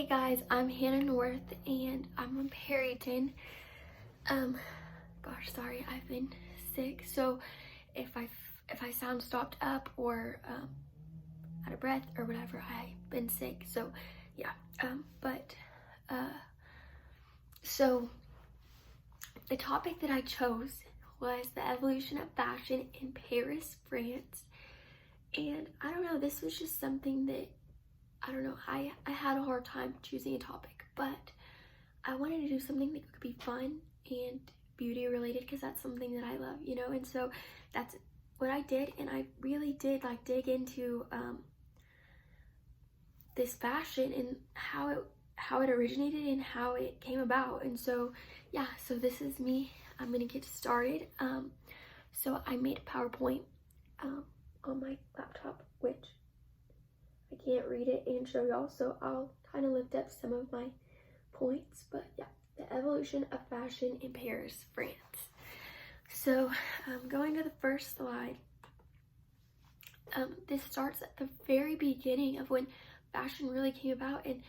Hey guys, I'm Hannah North and I'm from Perryton. Gosh, sorry, I've been sick, so if I sound stopped up or out of breath or whatever, I've been sick. So yeah, but so the topic that I chose was the evolution of fashion in Paris, France. And I don't know, this was just something that I don't know, I had a hard time choosing a topic, but I wanted to do something that could be fun and beauty related because that's something that I love, and so that's what I did. And I really did like dig into this fashion and how it originated and how it came about. And so yeah, so this is me. I'm gonna get started. So I made a PowerPoint on my laptop, which I can't read it and show y'all, so I'll kind of lift up some of my points. But yeah, the evolution of fashion in Paris, France. So going to the first slide, this starts at the very beginning of when fashion really came about. And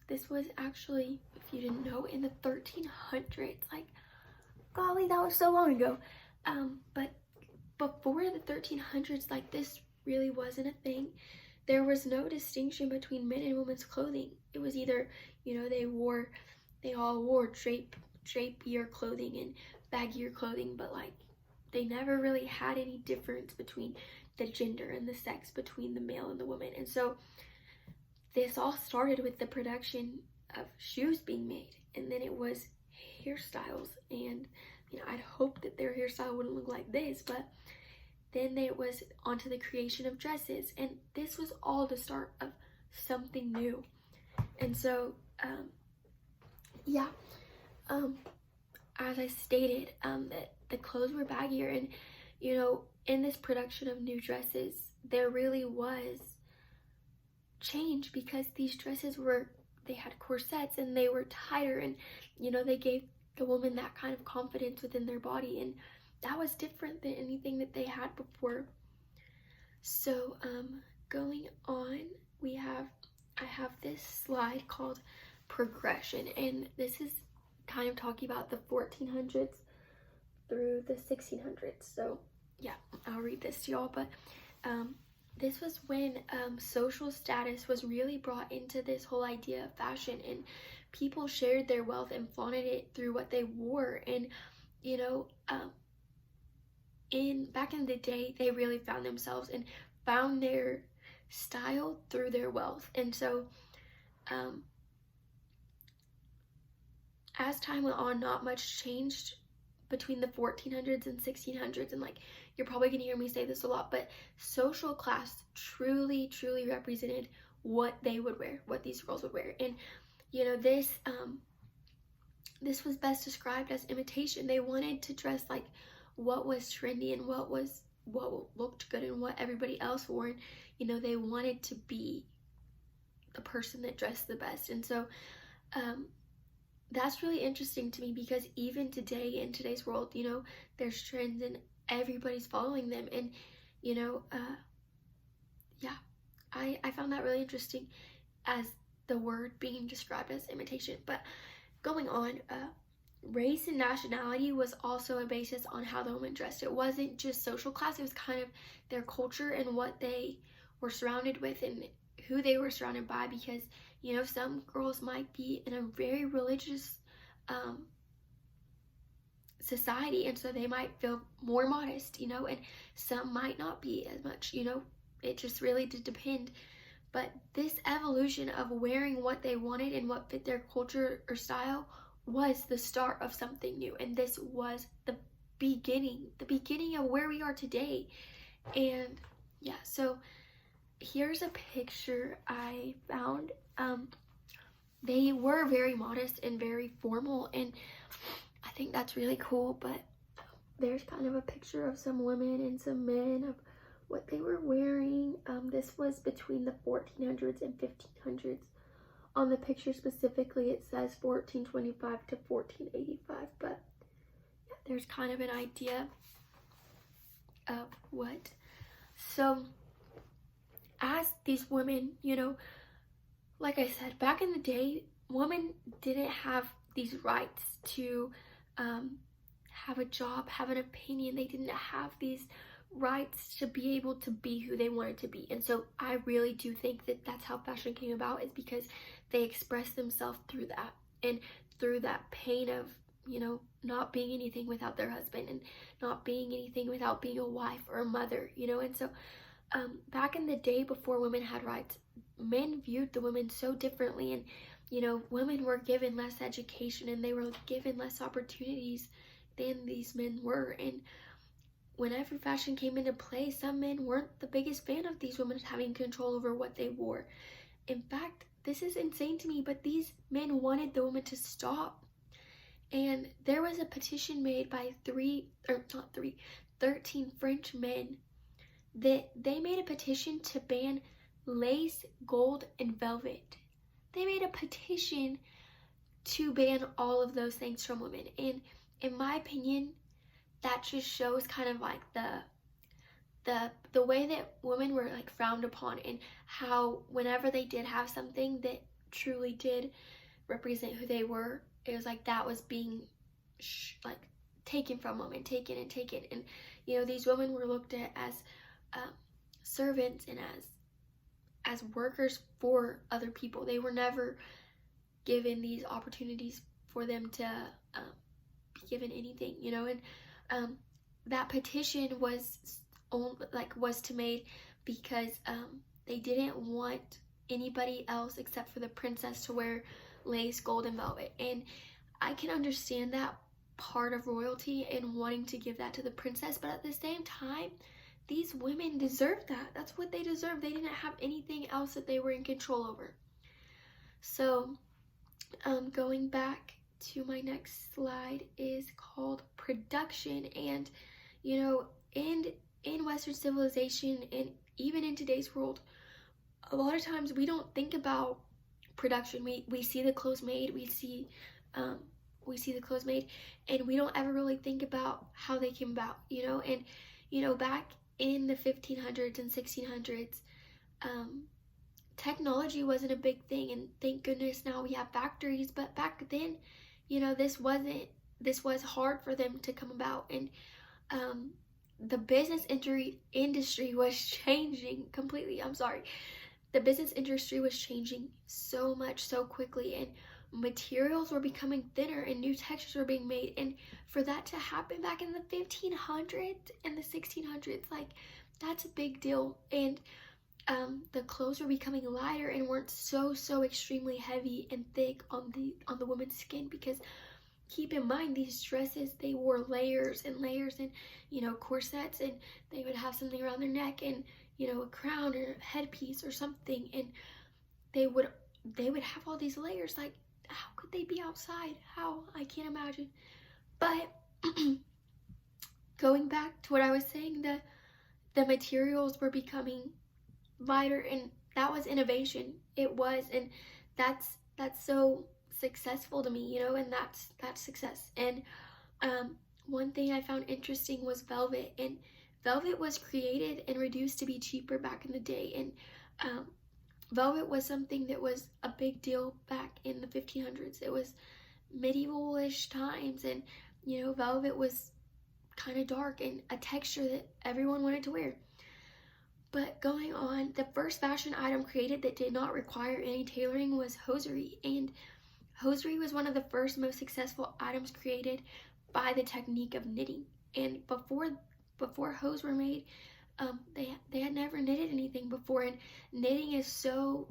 this was actually, if you didn't know, in the 1300s. Like, golly, that was so long ago. But before the 1300s, like, this really wasn't a thing. There was no distinction between men and women's clothing. It was either, they all wore drapier clothing and baggier clothing, but like they never really had any difference between the gender and the sex between the male and the woman. And so this all started with the production of shoes being made, and then it was hairstyles. And I'd hope that their hairstyle wouldn't look like this, but then it was onto the creation of dresses, and this was all the start of something new. And so, as I stated, that the clothes were baggier, and in this production of new dresses, there really was change because these dresses they had corsets and they were tighter, and they gave the woman that kind of confidence within their body, and that was different than anything that they had before. So going on, I have this slide called progression, and this is kind of talking about the 1400s through the 1600s. So yeah, I'll read this to y'all. But this was when social status was really brought into this whole idea of fashion, and people shared their wealth and flaunted it through what they wore. And back in the day, they really found themselves and found their style through their wealth. And so as time went on, not much changed between the 1400s and 1600s. And like, you're probably gonna hear me say this a lot, but social class truly represented what they would wear, what these girls would wear. And this was best described as imitation. They wanted to dress like what was trendy and what looked good and what everybody else wore. And they wanted to be the person that dressed the best. And so that's really interesting to me, because even today, in today's world, there's trends and everybody's following them. And I found that really interesting as the word being described as imitation. But going on, race and nationality was also a basis on how the women dressed. It wasn't just social class, it was kind of their culture and what they were surrounded with and who they were surrounded by. Because some girls might be in a very religious society, and so they might feel more modest, and some might not be as much. It just really did depend. But this evolution of wearing what they wanted and what fit their culture or style was the start of something new. And this was the beginning of where we are today. And yeah, so here's a picture I found. They were very modest and very formal, and I think that's really cool. But there's kind of a picture of some women and some men of what they were wearing. This was between the 1400s and 1500s. On the picture specifically, it says 1425 to 1485, but yeah, there's kind of an idea of what. So as these women, like I said, back in the day, women didn't have these rights to have a job, have an opinion. They didn't have these rights to be able to be who they wanted to be. And so I really do think that that's how fashion came about, is because they expressed themselves through that, and through that pain of, you know, not being anything without their husband, and not being anything without being a wife or a mother, you know. And so back in the day, before women had rights, men viewed the women so differently, and you know, women were given less education and they were given less opportunities than these men were. And whenever fashion came into play, some men weren't the biggest fan of these women having control over what they wore. In fact, this is insane to me, but these men wanted the women to stop. And there was a petition made by 13 French men, that they made a petition to ban lace, gold, and velvet. They made a petition to ban all of those things from women. And in my opinion, that just shows kind of like the way that women were like frowned upon, and how whenever they did have something that truly did represent who they were, it was like that was being like taken from women, taken. And you know, these women were looked at as servants and as workers for other people. They were never given these opportunities for them to be given anything, you know. And that petition was to made because they didn't want anybody else except for the princess to wear lace, gold, and velvet. And I can understand that part of royalty and wanting to give that to the princess, but at the same time, these women deserve that. That's what they deserve. They didn't have anything else that they were in control over. So going back to my next slide is called production. And you know, in Western civilization, and even in today's world, a lot of times we don't think about production. We see the clothes made, we see the clothes made, and we don't ever really think about how they came about, you know. And you know, back in the 1500s and 1600s, technology wasn't a big thing, and thank goodness now we have factories. But back then, you know, this was hard for them to come about. And the business industry was changing completely. The business industry was changing so much so quickly, and materials were becoming thinner and new textures were being made. And for that to happen back in the 1500s and the 1600s, like, that's a big deal. And the clothes were becoming lighter and weren't so extremely heavy and thick on the woman's skin, because keep in mind, these dresses, they wore layers and layers, and you know, corsets, and they would have something around their neck, and you know, a crown or a headpiece or something, and they would have all these layers. Like, how could they be outside? How? I can't imagine. But going back to what I was saying, the materials were becoming lighter, and that was innovation. It was. And that's so successful to me, you know. And that's success. And one thing I found interesting was velvet. And velvet was created and reduced to be cheaper back in the day. And velvet was something that was a big deal back in the 1500s. It was medieval-ish times, and you know, velvet was kind of dark and a texture that everyone wanted to wear. But going on, the first fashion item created that did not require any tailoring was hosiery. And hosiery was one of the first most successful items created by the technique of knitting. And before hose were made, they had never knitted anything before. And knitting is so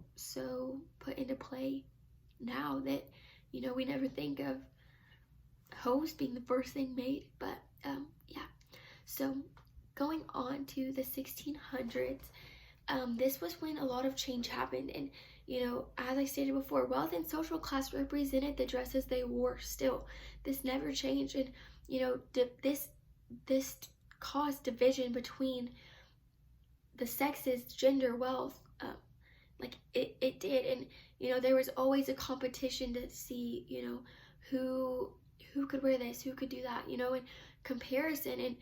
put into play now that, you know, we never think of hose being the first thing made. But yeah, so going on to the 1600s, this was when a lot of change happened. And you know, as I stated before, wealth and social class represented the dresses they wore still. This never changed. And you know, this caused division between the sexes, gender, wealth. Like it did. And you know, there was always a competition to see, you know, who could wear this, who could do that, you know, and comparison. And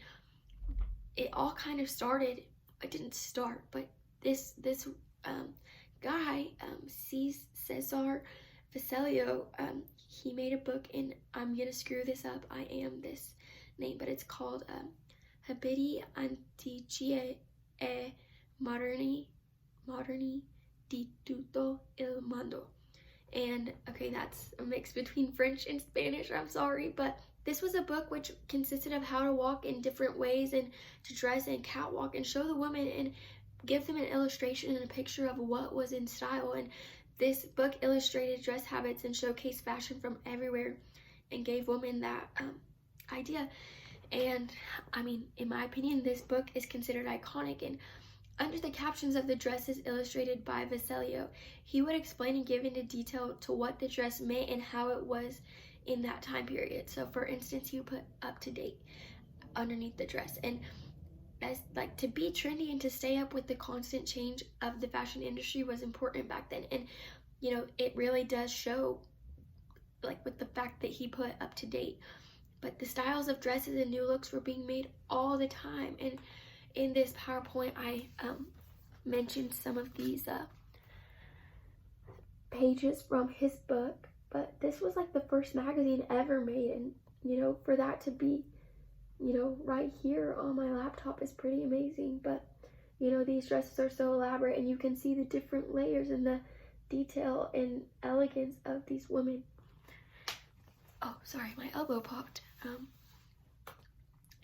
it all kind of started, it didn't start, but this guy, Cesar Vecellio, he made a book, and I'm gonna screw this up, I am this name, but it's called Habiti Antiche e Moderni di tutto il mondo. And okay, that's a mix between French and Spanish, I'm sorry, but this was a book which consisted of how to walk in different ways and to dress and catwalk and show the women and give them an illustration and a picture of what was in style. And this book illustrated dress habits and showcased fashion from everywhere and gave women that idea. And I mean, in my opinion, this book is considered iconic. And under the captions of the dresses illustrated by Vecellio, he would explain and give into detail to what the dress meant and how it was in that time period. So for instance, he would put up to date underneath the dress. And as like to be trendy and to stay up with the constant change of the fashion industry was important back then. And you know, it really does show like with the fact that he put up to date. But the styles of dresses and new looks were being made all the time. And in this PowerPoint, I mentioned some of these pages from his book, but this was like the first magazine ever made, and you know, for that to be, you know, right here on my laptop is pretty amazing. But you know, these dresses are so elaborate, and you can see the different layers and the detail and elegance of these women. Oh, sorry, my elbow popped.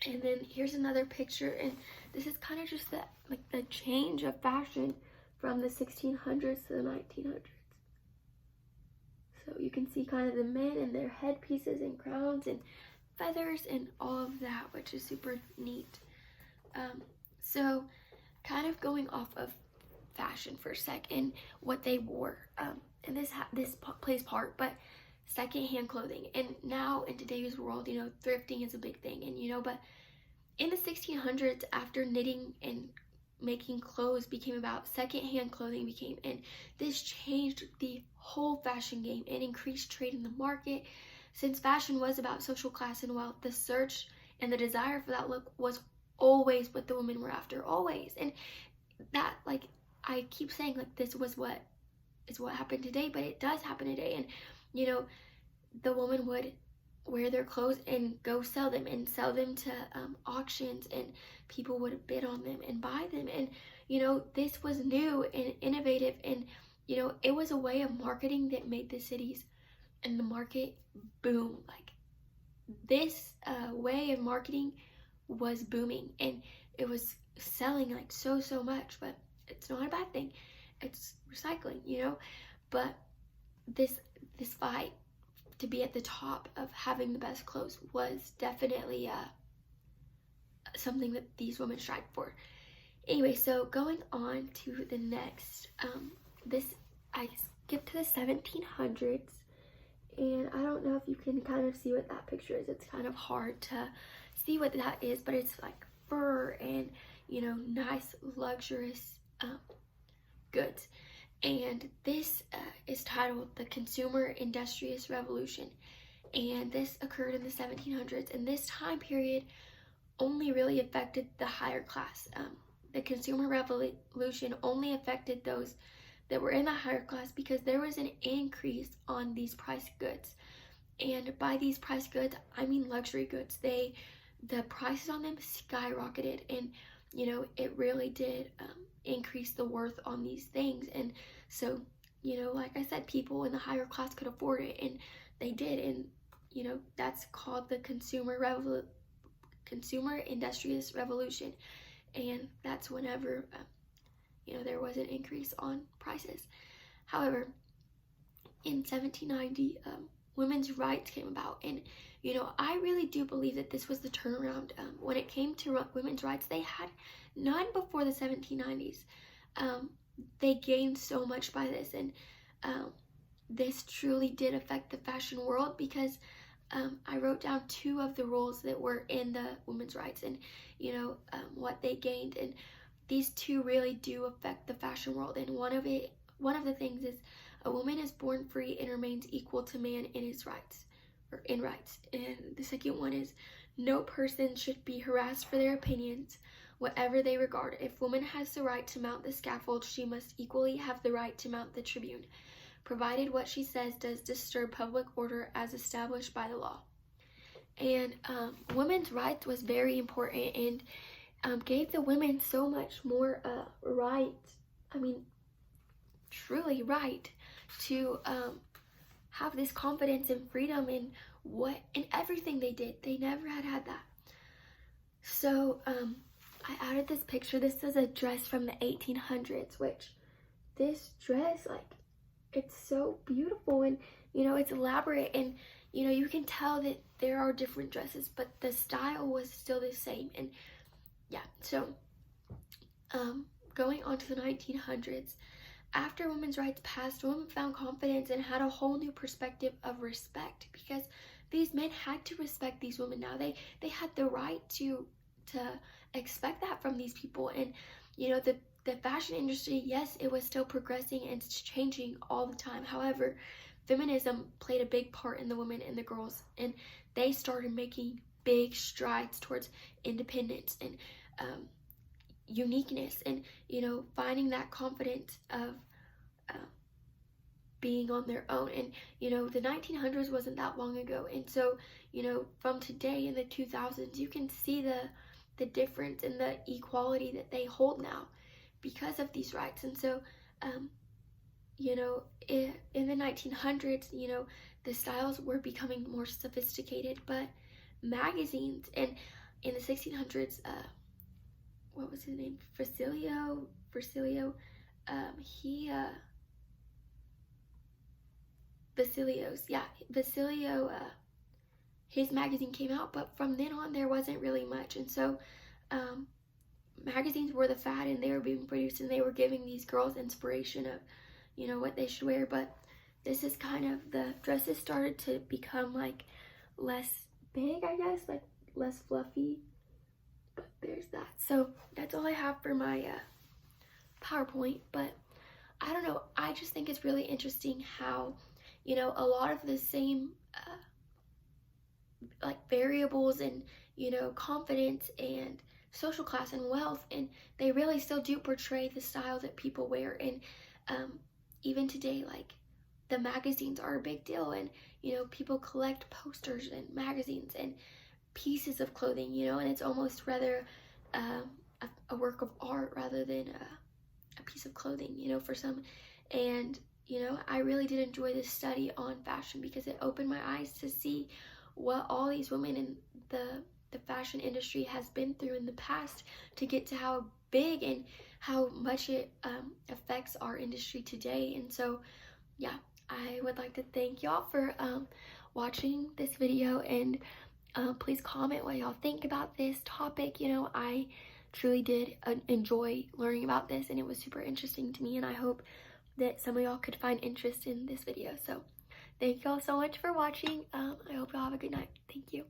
And then here's another picture, and this is kind of just the change of fashion from the 1600s to the 1900s. So you can see kind of the men and their headpieces and crowns and feathers and all of that, which is super neat. So kind of going off of fashion for a sec and what they wore, and this plays part, but secondhand clothing. And now in today's world, you know, thrifting is a big thing, and you know, but in the 1600s, after knitting and making clothes became about, secondhand clothing became, and this changed the whole fashion game and increased trade in the market. Since fashion was about social class and wealth, the search and the desire for that look was always what the women were after, always. And that, like, I keep saying, like, this was what happened today, but it does happen today. And you know, the woman would wear their clothes and go sell them to auctions, and people would bid on them and buy them. And you know, this was new and innovative, and you know, it was a way of marketing that made the cities and the market boom. Like this way of marketing was booming, and it was selling like so much. But it's not a bad thing, it's recycling, you know. But this fight to be at the top of having the best clothes was definitely something that these women strived for. Anyway, so going on to the next, I skipped to the 1700s, and I don't know if you can kind of see what that picture is. It's kind of hard to see what that is, but it's like fur and, you know, nice luxurious goods. And this is titled The Consumer Industrious Revolution, and this occurred in the 1700s, and this time period only really affected the higher class. The Consumer Revolution only affected those that were in the higher class because there was an increase on these price goods. And by these price goods, I mean luxury goods. The prices on them skyrocketed, and you know, it really did increase the worth on these things. And so, you know, like I said, people in the higher class could afford it, and they did. And you know, that's called the Consumer Industrious Revolution, and that's whenever you know, there was an increase on prices. However, in 1790, women's rights came about, and you know, I really do believe that this was the turnaround. When it came to women's rights, they had none before the 1790s. They gained so much by this, and this truly did affect the fashion world because I wrote down 2 of the rules that were in the women's rights, and you know, what they gained, and these 2 really do affect the fashion world. And one of the things is a woman is born free and remains equal to man in his rights, or in rights. And the second one is no person should be harassed for their opinions, whatever they regard. If woman has the right to mount the scaffold, she must equally have the right to mount the tribune, provided what she says does disturb public order as established by the law. And women's rights was very important, and gave the women so much more right, I mean, truly right, to have this confidence and freedom in everything they did. They never had that. So I added this picture. This is a dress from the 1800s, which this dress, like, it's so beautiful, and you know, it's elaborate, and you know, you can tell that there are different dresses, but the style was still the same. And yeah, so going on to the 1900s, after women's rights passed, women found confidence and had a whole new perspective of respect, because these men had to respect these women. Now they had the right to expect that from these people. And you know, the fashion industry, yes, it was still progressing and it's changing all the time. However, feminism played a big part in the women and the girls, and they started making big strides towards independence and uniqueness, and you know, finding that confidence of being on their own. And you know, the 1900s wasn't that long ago, and so you know, from today in the 2000s, you can see the difference in the equality that they hold now because of these rights. And so you know, in the 1900s, you know, the styles were becoming more sophisticated, but magazines, and in the 1600s, what was his name? Versilio, Versilio, his magazine came out, but from then on, there wasn't really much. And so, magazines were the fad, and they were being produced, and they were giving these girls inspiration of, you know, what they should wear. But this is kind of, the dresses started to become like less big, I guess, like less fluffy. But there's that. So that's all I have for my PowerPoint. But I don't know, I just think it's really interesting how, you know, a lot of the same like variables and, you know, confidence and social class and wealth, and they really still do portray the style that people wear. And even today, like, the magazines are a big deal, and you know, people collect posters and magazines and pieces of clothing, you know, and it's almost rather a work of art rather than a piece of clothing, you know, for some. And you know, I really did enjoy this study on fashion, because it opened my eyes to see what all these women in the fashion industry has been through in the past to get to how big and how much it affects our industry today. And so yeah, I would like to thank y'all for watching this video, and please comment what y'all think about this topic. You know, I truly did enjoy learning about this, and it was super interesting to me, and I hope that some of y'all could find interest in this video. So thank y'all so much for watching. I hope y'all have a good night. Thank you.